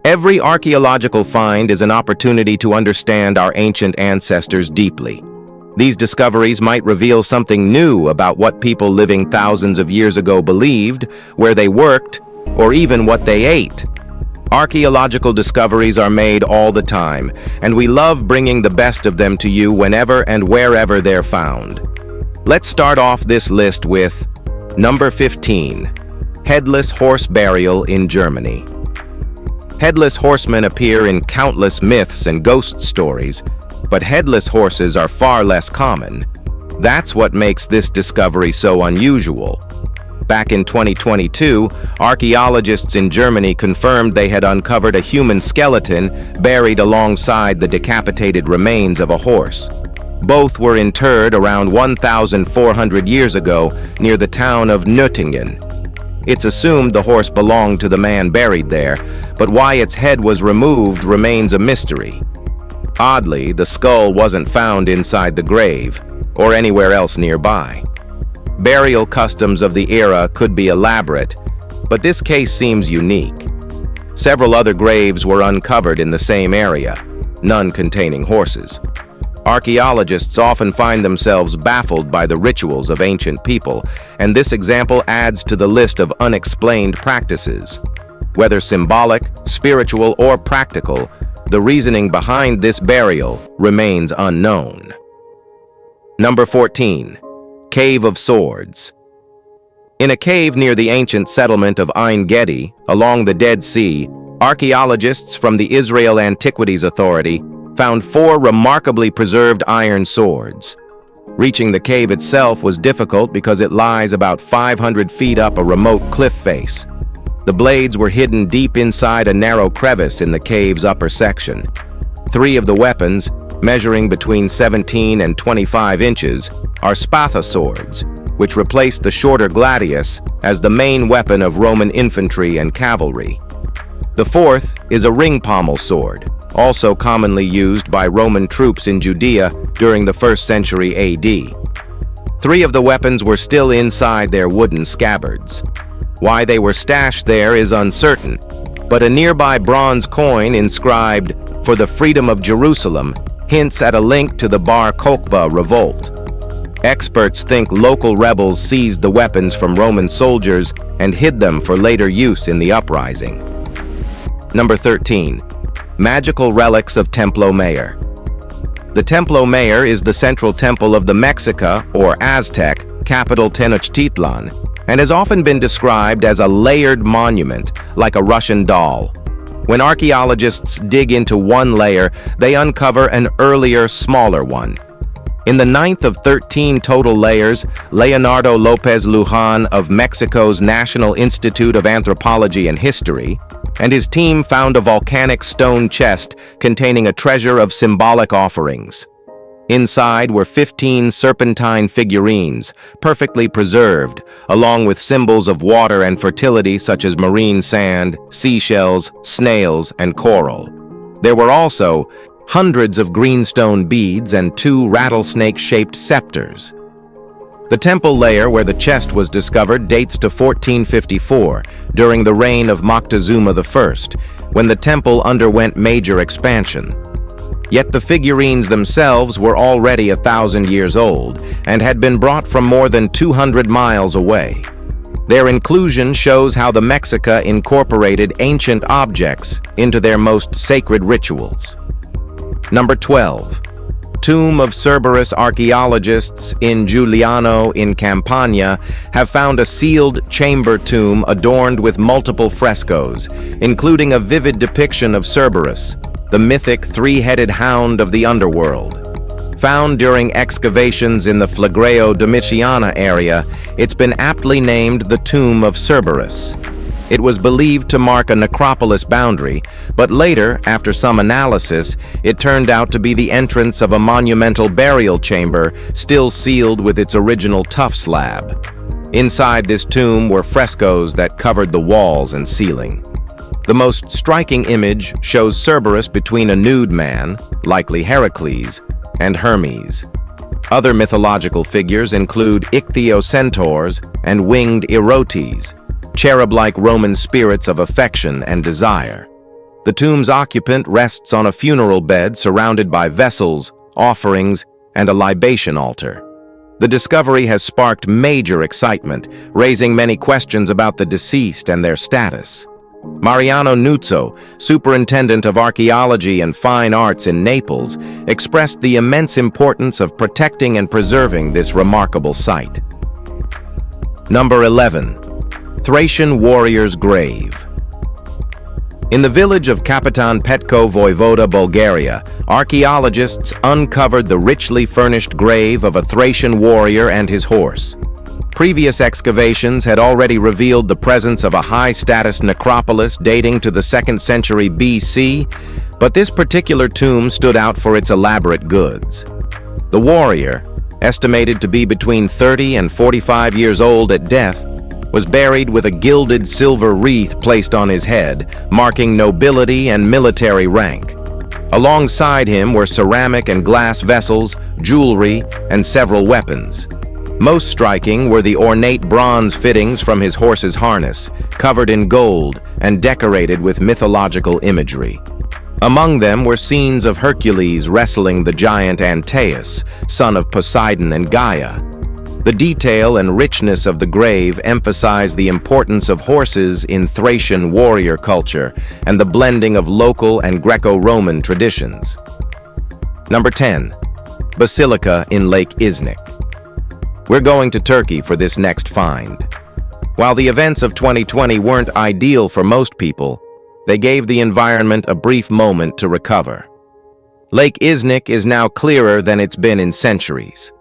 Every archaeological find is an opportunity to understand our ancient ancestors deeply. These discoveries might reveal something new about what people living thousands of years ago believed, where they worked, or even what they ate. Archaeological discoveries are made all the time, and we love bringing the best of them to you whenever and wherever they're found. Let's start off this list with number 15, Headless Horse Burial in Germany. Headless horsemen appear in countless myths and ghost stories, but headless horses are far less common. That's what makes this discovery so unusual. Back in 2022, archaeologists in Germany confirmed they had uncovered a human skeleton buried alongside the decapitated remains of a horse. Both were interred around 1,400 years ago near the town of Nöttingen. It's assumed the horse belonged to the man buried there, but why its head was removed remains a mystery. Oddly, the skull wasn't found inside the grave, or anywhere else nearby. Burial customs of the era could be elaborate, but this case seems unique. Several other graves were uncovered in the same area, none containing horses. Archaeologists often find themselves baffled by the rituals of ancient people, and this example adds to the list of unexplained practices. Whether symbolic, spiritual, or practical, the reasoning behind this burial remains unknown. Number 14. Cave of Swords. In a cave near the ancient settlement of Ein Gedi, along the Dead Sea, archaeologists from the Israel Antiquities Authority found 4 remarkably preserved iron swords. Reaching the cave itself was difficult because it lies about 500 feet up a remote cliff face. The blades were hidden deep inside a narrow crevice in the cave's upper section. 3 of the weapons, measuring between 17 and 25 inches, are spatha swords, which replaced the shorter gladius as the main weapon of Roman infantry and cavalry. The 4th is a ring pommel sword, also commonly used by Roman troops in Judea during the 1st century AD. 3 of the weapons were still inside their wooden scabbards. Why they were stashed there is uncertain, but a nearby bronze coin inscribed, "For the Freedom of Jerusalem," hints at a link to the Bar Kokhba revolt. Experts think local rebels seized the weapons from Roman soldiers and hid them for later use in the uprising. Number 13. Magical Relics of Templo Mayor. The Templo Mayor is the central temple of the Mexica, or Aztec, capital Tenochtitlan, and has often been described as a layered monument, like a Russian doll. When archaeologists dig into one layer, they uncover an earlier, smaller one. In the 9th of 13 total layers, Leonardo López Luján of Mexico's National Institute of Anthropology and History and his team found a volcanic stone chest containing a treasure of symbolic offerings. Inside were 15 serpentine figurines, perfectly preserved, along with symbols of water and fertility such as marine sand, seashells, snails, and coral. There were also hundreds of greenstone beads and 2 rattlesnake-shaped scepters. The temple layer where the chest was discovered dates to 1454, during the reign of Moctezuma I, when the temple underwent major expansion. Yet the figurines themselves were already 1,000 years old and had been brought from more than 200 miles away. Their inclusion shows how the Mexica incorporated ancient objects into their most sacred rituals. Number 12. Tomb of Cerberus. Archaeologists in Giuliano in Campania have found a sealed chamber tomb adorned with multiple frescoes, including a vivid depiction of Cerberus, the mythic 3-headed hound of the underworld. Found during excavations in the Flagreo Domitiana area, it's been aptly named the Tomb of Cerberus. It was believed to mark a necropolis boundary, but later, after some analysis, it turned out to be the entrance of a monumental burial chamber still sealed with its original tuff slab. Inside this tomb were frescoes that covered the walls and ceiling. The most striking image shows Cerberus between a nude man, likely Heracles, and Hermes. Other mythological figures include ichthyocentaurs and winged erotes, cherub-like Roman spirits of affection and desire. The tomb's occupant rests on a funeral bed surrounded by vessels, offerings, and a libation altar. The discovery has sparked major excitement, raising many questions about the deceased and their status. Mariano Nuzzo, superintendent of archaeology and fine arts in Naples, expressed the immense importance of protecting and preserving this remarkable site. Number 11. Thracian Warrior's Grave. In the village of Kapitan Petko Voivoda, Bulgaria, archaeologists uncovered the richly furnished grave of a Thracian warrior and his horse. Previous excavations had already revealed the presence of a high-status necropolis dating to the 2nd century BC, but this particular tomb stood out for its elaborate goods. The warrior, estimated to be between 30 and 45 years old at death, was buried with a gilded silver wreath placed on his head, marking nobility and military rank. Alongside him were ceramic and glass vessels, jewelry, and several weapons. Most striking were the ornate bronze fittings from his horse's harness, covered in gold and decorated with mythological imagery. Among them were scenes of Hercules wrestling the giant Antaeus, son of Poseidon and Gaia. The detail and richness of the grave emphasize the importance of horses in Thracian warrior culture and the blending of local and Greco-Roman traditions. Number 10. Basilica in Lake Isnik. We're going to Turkey for this next find. While the events of 2020 weren't ideal for most people, they gave the environment a brief moment to recover. Lake Isnik is now clearer than it's been in centuries.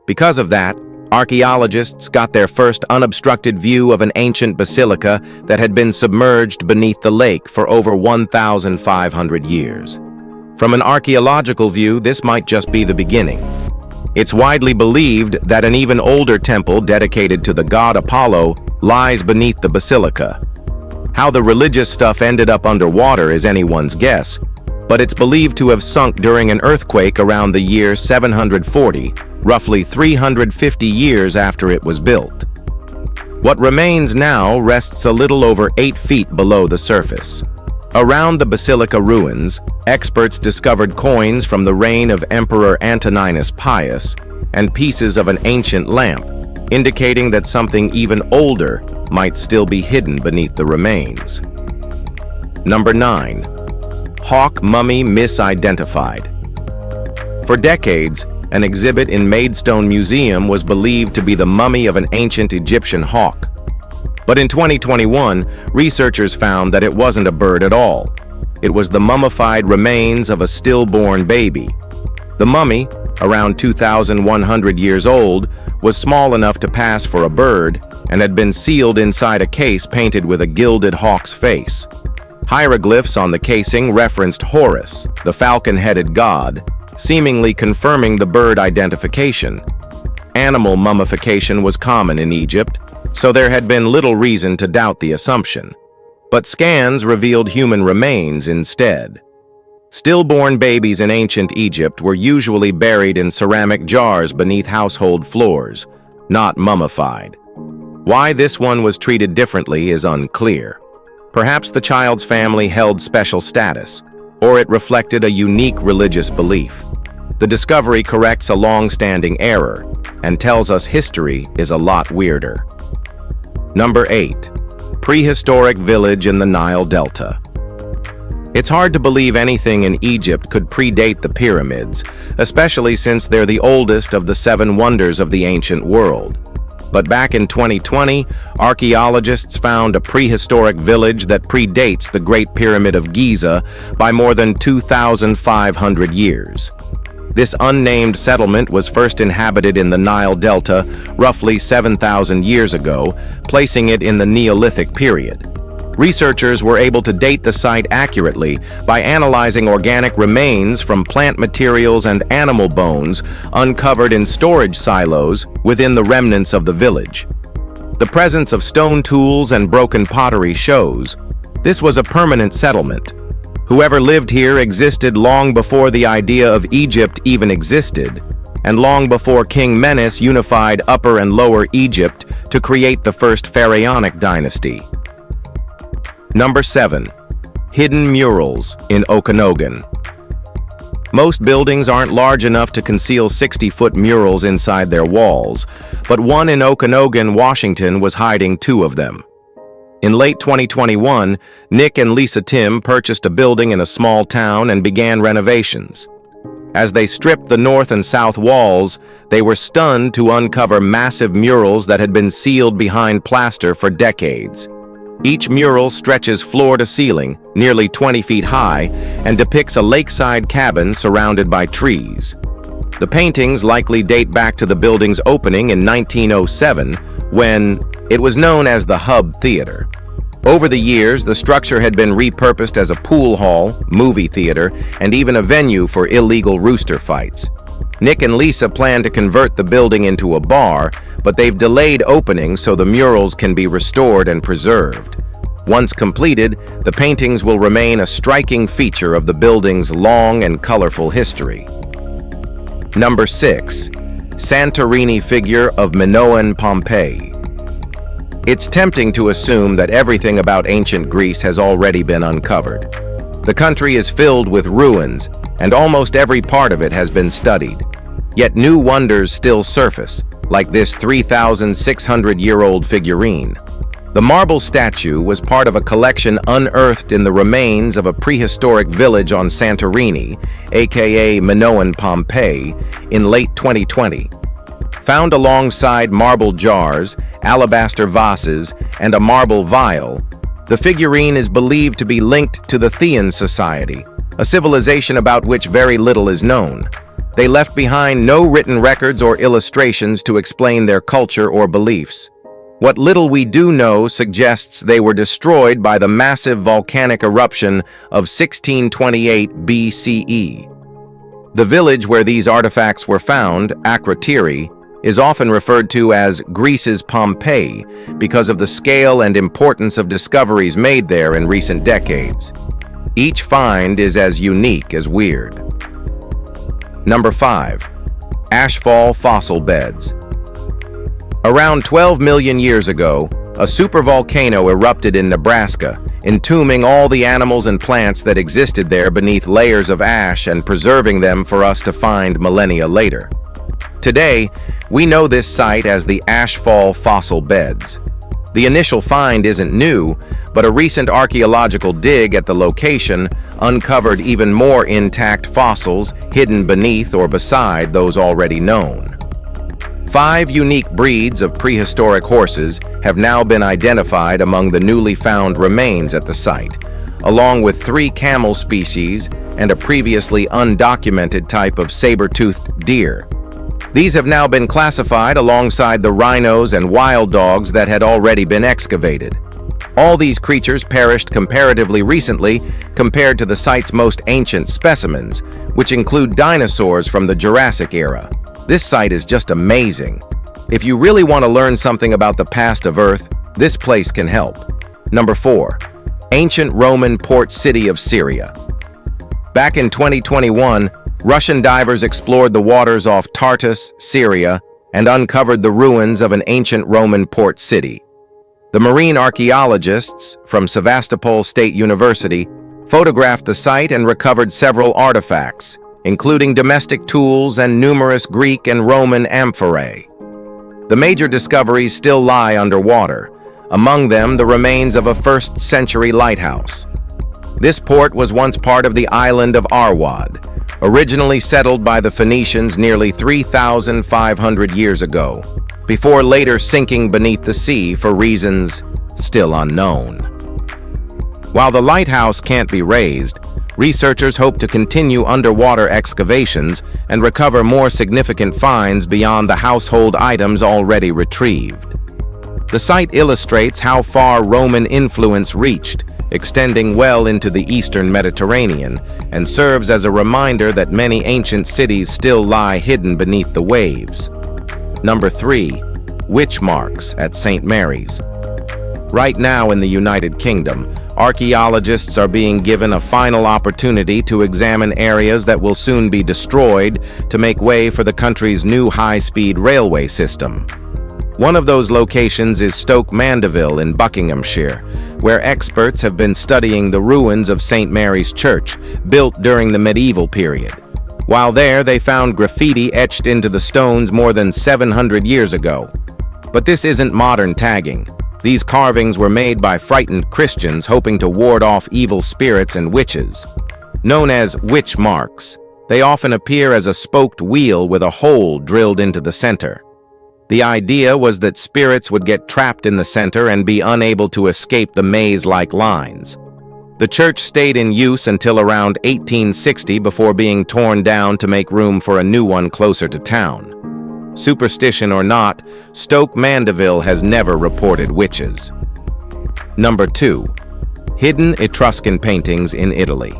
Because of that, archaeologists got their first unobstructed view of an ancient basilica that had been submerged beneath the lake for over 1,500 years. From an archaeological view, this might just be the beginning. It's widely believed that an even older temple dedicated to the god Apollo lies beneath the basilica. How the religious stuff ended up underwater is anyone's guess, but it's believed to have sunk during an earthquake around the year 740, roughly 350 years after it was built. What remains now rests a little over 8 feet below the surface. Around the basilica ruins, experts discovered coins from the reign of Emperor Antoninus Pius and pieces of an ancient lamp, indicating that something even older might still be hidden beneath the remains. Number 9. Hawk Mummy Misidentified. For decades, an exhibit in Maidstone Museum was believed to be the mummy of an ancient Egyptian hawk. But in 2021, researchers found that it wasn't a bird at all. It was the mummified remains of a stillborn baby. The mummy, around 2,100 years old, was small enough to pass for a bird and had been sealed inside a case painted with a gilded hawk's face. Hieroglyphs on the casing referenced Horus, the falcon-headed god, seemingly confirming the bird identification. Animal mummification was common in Egypt, so there had been little reason to doubt the assumption. But scans revealed human remains instead. Stillborn babies in ancient Egypt were usually buried in ceramic jars beneath household floors, not mummified. Why this one was treated differently is unclear. Perhaps the child's family held special status, or it reflected a unique religious belief. The discovery corrects a long-standing error and tells us history is a lot weirder. Number 8. Prehistoric Village in the Nile Delta. It's hard to believe anything in Egypt could predate the pyramids, especially since they're the oldest of the 7 wonders of the ancient world. But back in 2020, archaeologists found a prehistoric village that predates the Great Pyramid of Giza by more than 2,500 years. This unnamed settlement was first inhabited in the Nile Delta roughly 7,000 years ago, placing it in the Neolithic period. Researchers were able to date the site accurately by analyzing organic remains from plant materials and animal bones uncovered in storage silos within the remnants of the village. The presence of stone tools and broken pottery shows this was a permanent settlement. Whoever lived here existed long before the idea of Egypt even existed, and long before King Menes unified Upper and Lower Egypt to create the first pharaonic dynasty. Number 7. Hidden murals in Okonogan. Most buildings aren't large enough to conceal 60-foot murals inside their walls, but one in Okonogan, Washington was hiding two of them. In late 2021, Nick and Lisa Tim purchased a building in a small town and began renovations. As they stripped the north and south walls, they were stunned to uncover massive murals that had been sealed behind plaster for decades. Each mural stretches floor to ceiling, nearly 20 feet high, and depicts a lakeside cabin surrounded by trees. The paintings likely date back to the building's opening in 1907, when it was known as the Hub Theater. Over the years, the structure had been repurposed as a pool hall, movie theater, and even a venue for illegal rooster fights. Nick and Lisa plan to convert the building into a bar, but they've delayed opening so the murals can be restored and preserved. Once completed, the paintings will remain a striking feature of the building's long and colorful history. Number 6. Santorini figure of Minoan Pompei. It's tempting to assume that everything about ancient Greece has already been uncovered. The country is filled with ruins, and almost every part of it has been studied. Yet new wonders still surface, like this 3,600-year-old figurine. The marble statue was part of a collection unearthed in the remains of a prehistoric village on Santorini, aka Minoan Pompei, in late 2020. Found alongside marble jars, alabaster vases, and a marble vial, the figurine is believed to be linked to the Thrian society, a civilization about which very little is known. They left behind no written records or illustrations to explain their culture or beliefs. What little we do know suggests they were destroyed by the massive volcanic eruption of 1628 BCE. The village where these artifacts were found, Akrotiri, is often referred to as Greece's Pompeii because of the scale and importance of discoveries made there in recent decades. Each find is as unique as weird. Number 5. Ashfall fossil beds. Around 12 million years ago, a supervolcano erupted in Nebraska, entombing all the animals and plants that existed there beneath layers of ash and preserving them for us to find millennia later. Today, we know this site as the Ashfall fossil beds. The initial find isn't new, but a recent archaeological dig at the location uncovered even more intact fossils hidden beneath or beside those already known. 5 unique breeds of prehistoric horses have now been identified among the newly found remains at the site, along with 3 camel species and a previously undocumented type of saber-toothed deer. These have now been classified alongside the rhinos and wild dogs that had already been excavated. All these creatures perished comparatively recently compared to the site's most ancient specimens, which include dinosaurs from the Jurassic era. This site is just amazing. If you really want to learn something about the past of Earth, this place can help. Number 4. Ancient Roman port city of Syria. Back in 2021, Russian divers explored the waters off Tartus, Syria, and uncovered the ruins of an ancient Roman port city. The marine archaeologists from Sevastopol State University photographed the site and recovered several artifacts, including domestic tools and numerous Greek and Roman amphorae. The major discoveries still lie underwater, among them the remains of a 1st-century lighthouse. This port was once part of the island of Arwad, originally settled by the Phoenicians nearly 3,500 years ago, before later sinking beneath the sea for reasons still unknown. While the lighthouse can't be raised, researchers hope to continue underwater excavations and recover more significant finds beyond the household items already retrieved. The site illustrates how far Roman influence reached, extending well into the eastern Mediterranean, and serves as a reminder that many ancient cities still lie hidden beneath the waves. Number 3. Witch marks at St. Mary's. Right now in the United Kingdom, archaeologists are being given a final opportunity to examine areas that will soon be destroyed to make way for the country's new high-speed railway system. One of those locations is Stoke Mandeville in Buckinghamshire, where experts have been studying the ruins of St. Mary's Church, built during the medieval period. While there, they found graffiti etched into the stones more than 700 years ago. But this isn't modern tagging. These carvings were made by frightened Christians hoping to ward off evil spirits and witches. Known as witch marks, they often appear as a spoked wheel with a hole drilled into the center. The idea was that spirits would get trapped in the center and be unable to escape the maze-like lines. The church stayed in use until around 1860 before being torn down to make room for a new one closer to town. Superstition or not, Stoke Mandeville has never reported witches. Number 2. Hidden Etruscan paintings in Italy.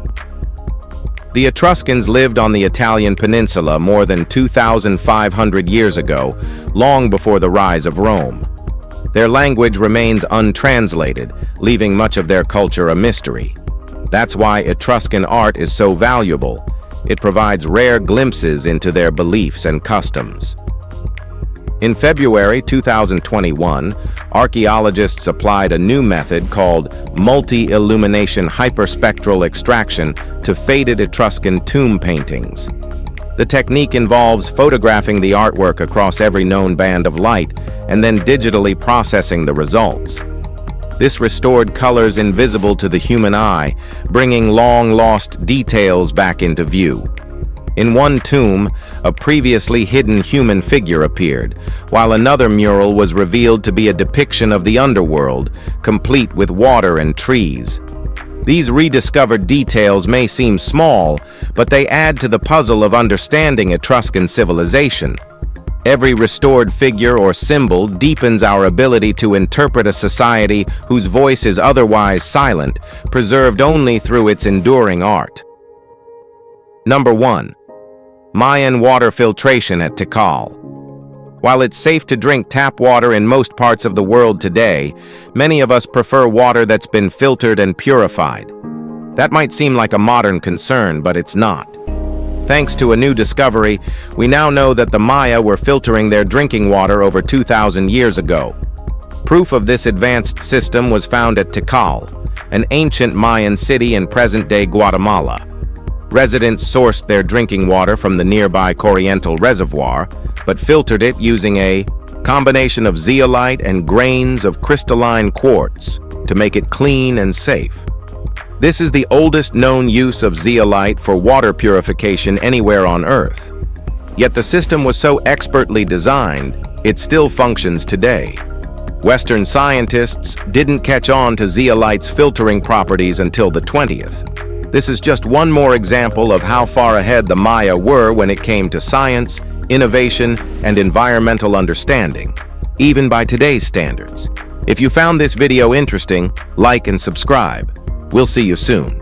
The Etruscans lived on the Italian peninsula more than 2,500 years ago, long before the rise of Rome. Their language remains untranslated, leaving much of their culture a mystery. That's why Etruscan art is so valuable. It provides rare glimpses into their beliefs and customs. In February 2021, archaeologists applied a new method called multi-illumination hyperspectral extraction to faded Etruscan tomb paintings. The technique involves photographing the artwork across every known band of light and then digitally processing the results. This restored colors invisible to the human eye, bringing long-lost details back into view. In one tomb, a previously hidden human figure appeared, while another mural was revealed to be a depiction of the underworld, complete with water and trees. These rediscovered details may seem small, but they add to the puzzle of understanding Etruscan civilization. Every restored figure or symbol deepens our ability to interpret a society whose voice is otherwise silent, preserved only through its enduring art. Number 1. Mayan water filtration at Tikal. While it's safe to drink tap water in most parts of the world today, many of us prefer water that's been filtered and purified. That might seem like a modern concern, but it's not. Thanks to a new discovery, we now know that the Maya were filtering their drinking water over 2,000 years ago. Proof of this advanced system was found at Tikal, an ancient Mayan city in present-day Guatemala. Residents sourced their drinking water from the nearby Corriental Reservoir, but filtered it using a combination of zeolite and grains of crystalline quartz to make it clean and safe. This is the oldest known use of zeolite for water purification anywhere on Earth. Yet the system was so expertly designed, it still functions today. Western scientists didn't catch on to zeolite's filtering properties until the 20th. This is just one more example of how far ahead the Maya were when it came to science, innovation, and environmental understanding, even by today's standards. If you found this video interesting, like and subscribe. We'll see you soon.